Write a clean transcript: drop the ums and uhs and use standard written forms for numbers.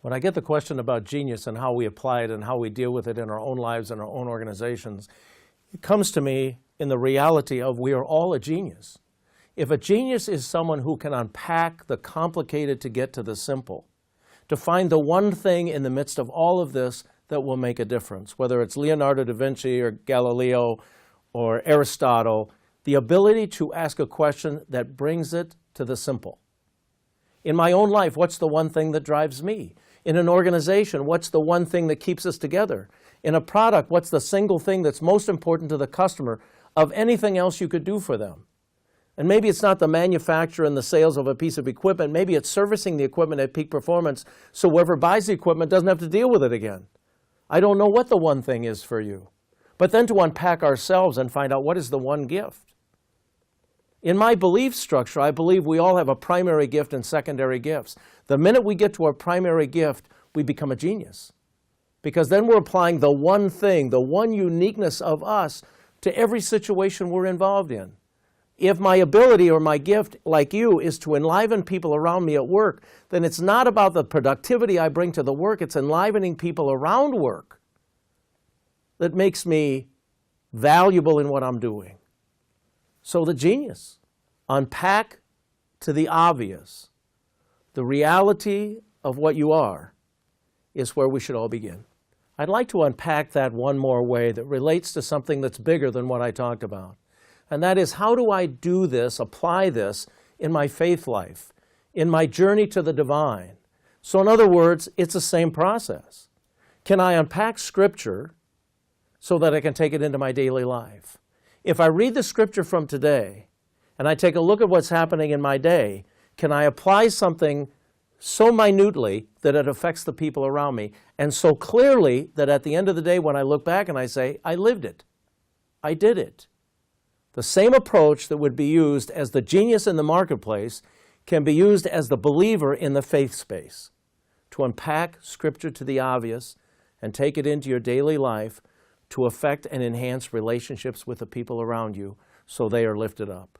When I get the question about genius and how we apply it and how we deal with it in our own lives and our own organizations, it comes to me in the reality of we are all a genius. If a genius is someone who can unpack the complicated to get to the simple, to find the one thing in the midst of all of this that will make a difference, whether it's Leonardo da Vinci or Galileo or Aristotle, the ability to ask a question that brings it to the simple. In my own life, what's the one thing that drives me? In an organization, what's the one thing that keeps us together? In a product, what's the single thing that's most important to the customer of anything else you could do for them? And maybe it's not the manufacture and the sales of a piece of equipment. Maybe it's servicing the equipment at peak performance so whoever buys the equipment doesn't have to deal with it again. I don't know what the one thing is for you. But then to unpack ourselves and find out what is the one gift. In my belief structure, I believe we all have a primary gift and secondary gifts. The minute we get to our primary gift, we become a genius. Because then we're applying the one thing, the one uniqueness of us to every situation we're involved in. If my ability or my gift, like you, is to enliven people around me at work, then it's not about the productivity I bring to the work, it's enlivening people around work that makes me valuable in what I'm doing. So the genius, unpack to the obvious. The reality of what you are is where we should all begin. I'd like to unpack that one more way that relates to something that's bigger than what I talked about. And that is, how do I do this, apply this in my faith life, in my journey to the divine? So in other words, it's the same process. Can I unpack Scripture so that I can take it into my daily life? If I read the Scripture from today and I take a look at what's happening in my day, can I apply something so minutely that it affects the people around me, and so clearly that at the end of the day when I look back and I say, I lived it, I did it. The same approach that would be used as the genius in the marketplace can be used as the believer in the faith space, to unpack Scripture to the obvious and take it into your daily life to affect and enhance relationships with the people around you so they are lifted up.